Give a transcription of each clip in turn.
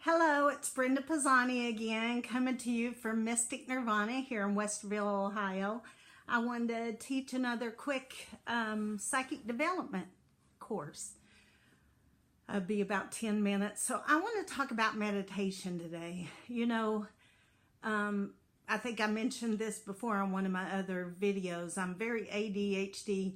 Hello, it's Brenda Pisani again, coming to you from Mystic Nirvana here in Westerville, Ohio. I wanted to teach another quick psychic development course. It'll be about 10 minutes. So I want to talk about meditation today. You know, I think I mentioned this before on one of my other videos. I'm very ADHD,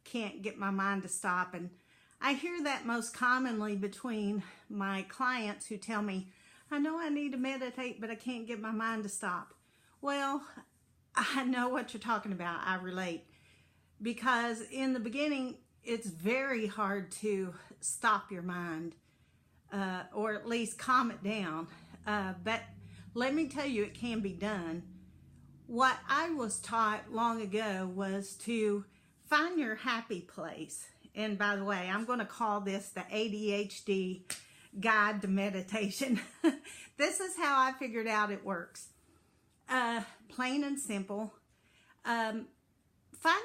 can't get my mind to stop, and I hear that most commonly between my clients who tell me, I know I need to meditate, but I can't get my mind to stop. Well, I know what you're talking about. I relate. Because in the beginning, it's very hard to stop your mind, or at least calm it down. But let me tell you, it can be done. What I was taught long ago was to find your happy place. And by the way, I'm going to call this the ADHD guide to meditation. This is how I figured out it works. Plain and simple. Find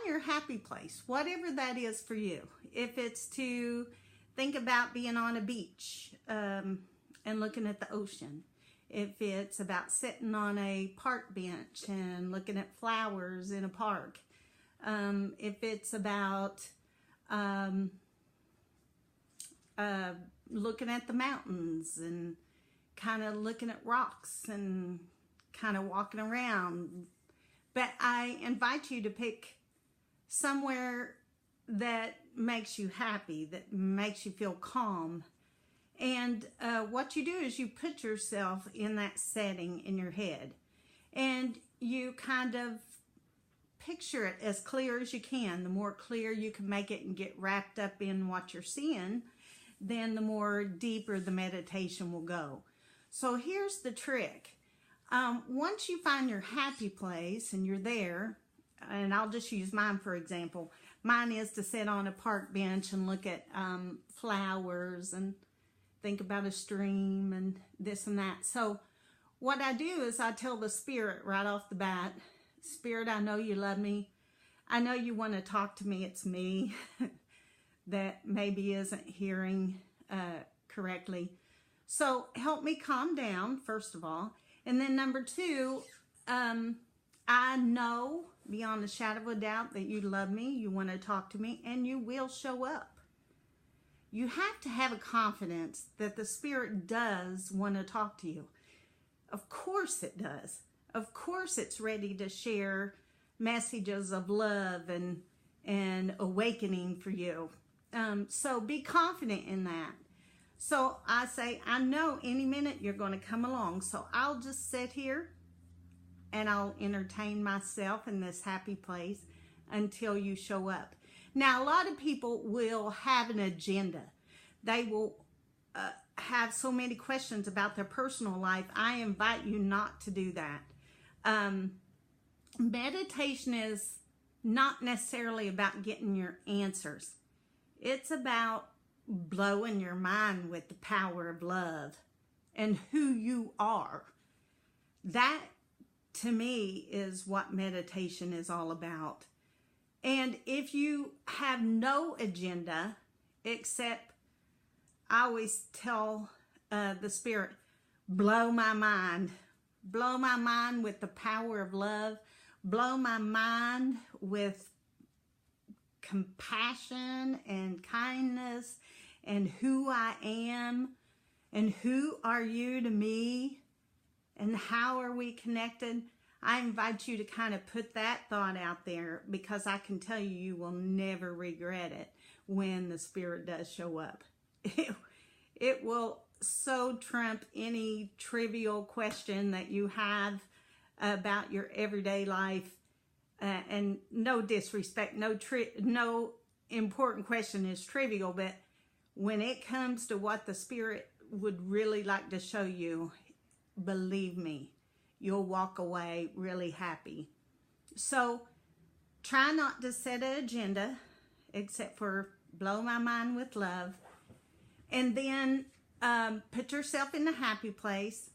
your happy place, whatever that is for you. If it's to think about being on a beach and looking at the ocean. If it's about sitting on a park bench and looking at flowers in a park. If it's about looking at the mountains and kind of looking at rocks and kind of walking around. But I invite you to pick somewhere that makes you happy, that makes you feel calm. And what you do is you put yourself in that setting in your head, and you kind of picture it as clear as you can. The more clear you can make it and get wrapped up in what you're seeing, then the more deeper the meditation will go. So here's the trick. Once you find your happy place and you're there, and I'll just use mine for example. Mine is to sit on a park bench and look at flowers and think about a stream and this and that. So what I do is I tell the spirit right off the bat, Spirit, I know you love me. I know you want to talk to me. It's me that maybe isn't hearing correctly. So help me calm down, first of all. And then number two, I know beyond a shadow of a doubt that you love me, you want to talk to me, and you will show up. You have to have a confidence that the Spirit does want to talk to you. Of course it does. Of course it's ready to share messages of love and awakening for you. So be confident in that. So I say, I know any minute you're going to come along. So I'll just sit here and I'll entertain myself in this happy place until you show up. Now, a lot of people will have an agenda. They will have so many questions about their personal life. I invite you not to do that. Meditation is not necessarily about getting your answers. It's about blowing your mind with the power of love and who you are. That, to me, is what meditation is all about. And if you have no agenda, except I always tell the Spirit, blow my mind. Blow my mind with the power of love. Blow my mind with compassion and kindness and who I am and who are you to me and how are we connected. I invite you to kind of put that thought out there, because I can tell you, you will never regret it when the Spirit does show up. It will so trump any trivial question that you have about your everyday life, and no disrespect, no important question is trivial, but when it comes to what the Spirit would really like to show you, believe me, you'll walk away really happy. So try not to set an agenda except for blow my mind with love, and then put yourself in a happy place.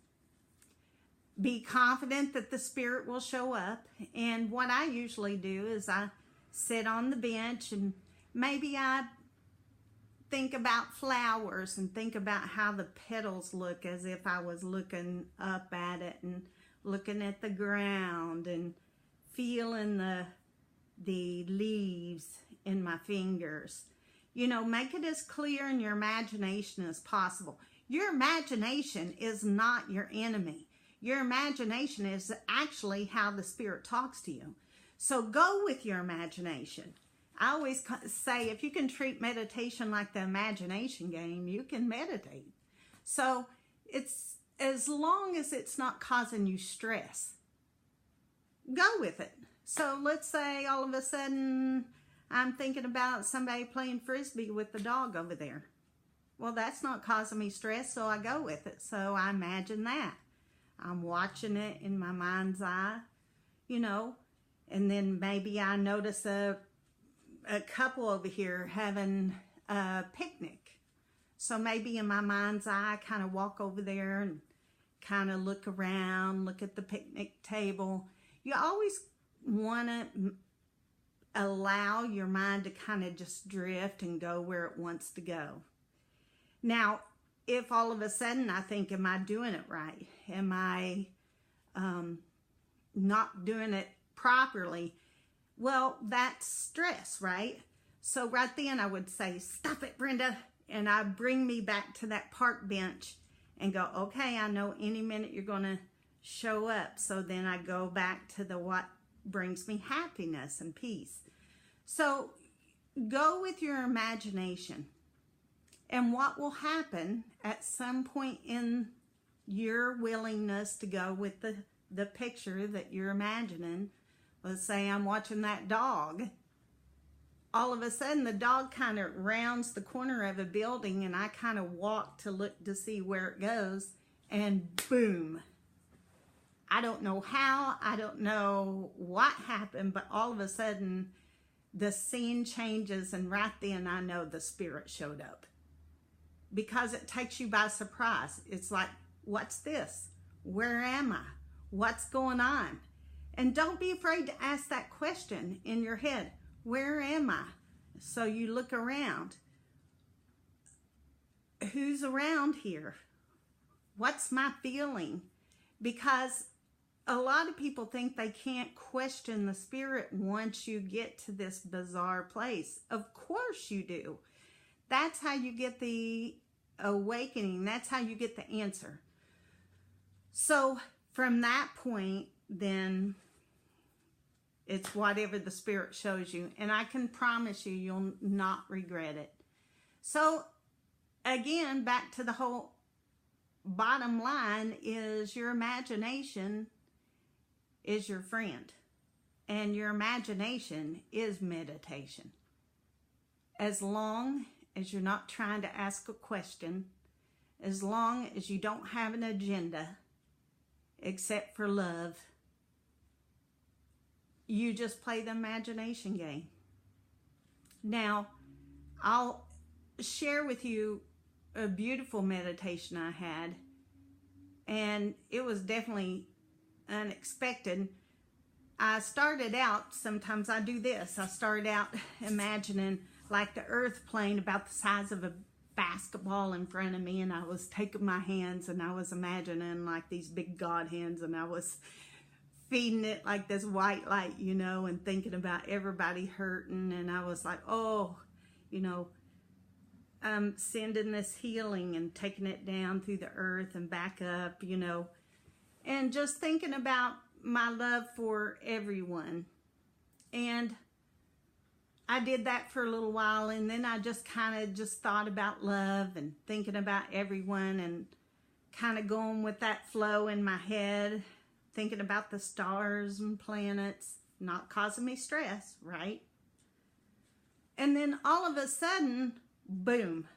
Be confident that the Spirit will show up. And what I usually do is I sit on the bench and maybe I think about flowers and think about how the petals look, as if I was looking up at it and looking at the ground and feeling the leaves in my fingers. You know, make it as clear in your imagination as possible. Your imagination is not your enemy. Your imagination is actually how the Spirit talks to you. So go with your imagination. I always say, if you can treat meditation like the imagination game, you can meditate. So it's, as long as it's not causing you stress, go with it. So let's say all of a sudden I'm thinking about somebody playing frisbee with the dog over there. Well, that's not causing me stress, so I go with it. So I imagine that. I'm watching it in my mind's eye, you know, and then maybe I notice a couple over here having a picnic. So maybe in my mind's eye, I kind of walk over there and kind of look around, look at the picnic table. You always want to allow your mind to kind of just drift and go where it wants to go. Now, if all of a sudden I think, am I doing it right? Am I not doing it properly? Well, that's stress, right? So right then I would say, stop it, Brenda. And I bring me back to that park bench and go, okay, I know any minute you're going to show up. So then I go back to what brings me happiness and peace. So go with your imagination. And what will happen at some point in your willingness to go with the picture that you're imagining, let's say I'm watching that dog, all of a sudden the dog kind of rounds the corner of a building and I kind of walk to look to see where it goes, and boom. I don't know how, I don't know what happened, but all of a sudden the scene changes, and right then I know the Spirit showed up. Because it takes you by surprise. It's like, what's this? Where am I? What's going on? And don't be afraid to ask that question in your head. Where am I? So you look around. Who's around here? What's my feeling? Because a lot of people think they can't question the Spirit once you get to this bizarre place. Of course you do. That's how you get the awakening. That's how you get the answer. So from that point, then it's whatever the Spirit shows you. And I can promise you, you'll not regret it. So again, back to the whole bottom line is your imagination is your friend. And your imagination is meditation. As long as you're not trying to ask a question, as long as you don't have an agenda except for love, you just play the imagination game. Now, I'll share with you a beautiful meditation I had, and it was definitely unexpected. I started out, sometimes I do this, I started out imagining like the earth plane about the size of a basketball in front of me, and I was taking my hands and I was imagining like these big God hands, and I was feeding it like this white light, you know, and thinking about everybody hurting, and I was like, oh, you know, I'm sending this healing and taking it down through the earth and back up, you know, and just thinking about my love for everyone. And I did that for a little while, and then I just kind of just thought about love and thinking about everyone and kind of going with that flow in my head, thinking about the stars and planets, not causing me stress, right? And then all of a sudden, boom,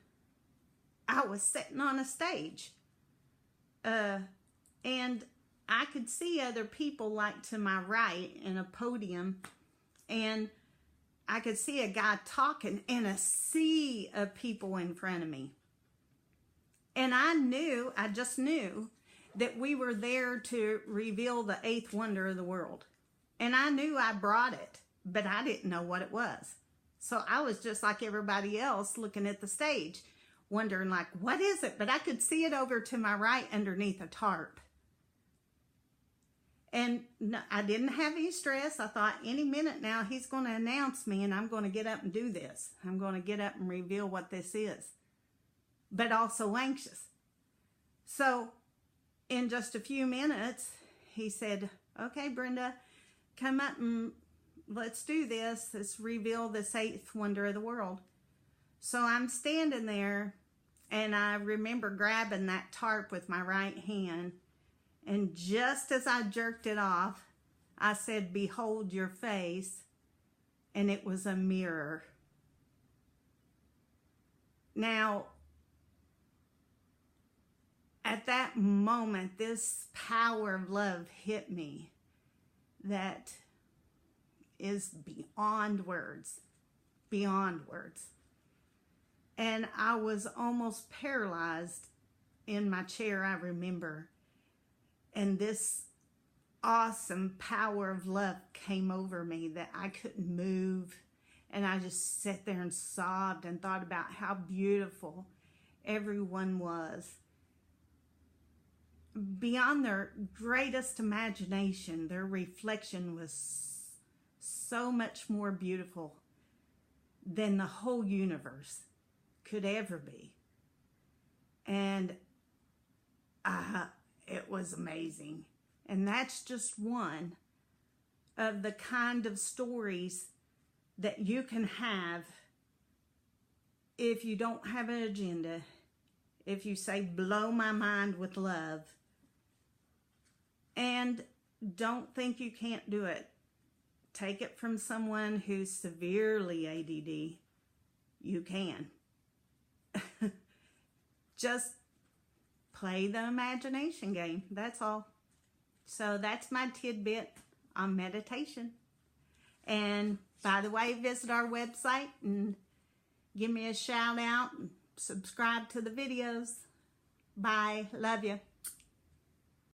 I was sitting on a stage. And I could see other people like to my right in a podium, and I could see a guy talking and a sea of people in front of me. And I just knew that we were there to reveal the eighth wonder of the world. And I knew I brought it, but I didn't know what it was. So I was just like everybody else looking at the stage, wondering like, what is it? But I could see it over to my right underneath a tarp. And no, I didn't have any stress. I thought any minute now he's going to announce me and I'm going to get up and do this. I'm going to get up and reveal what this is. But also anxious. So in just a few minutes, he said, okay, Brenda, come up and let's do this. Let's reveal this 8th wonder of the world. So I'm standing there and I remember grabbing that tarp with my right hand. And just as I jerked it off, I said, behold your face. And it was a mirror. Now, at that moment, this power of love hit me that is beyond words, beyond words. And I was almost paralyzed in my chair, I remember. And this awesome power of love came over me that I couldn't move. And I just sat there and sobbed and thought about how beautiful everyone was. Beyond their greatest imagination, their reflection was so much more beautiful than the whole universe could ever be. And it was amazing. And that's just one of the kind of stories that you can have if you don't have an agenda, if you say, blow my mind with love, and don't think you can't do it. Take it from someone who's severely ADD. You can. Just play the imagination game. That's all. So that's my tidbit on meditation. And by the way, visit our website and give me a shout out and subscribe to the videos. Bye. Love you.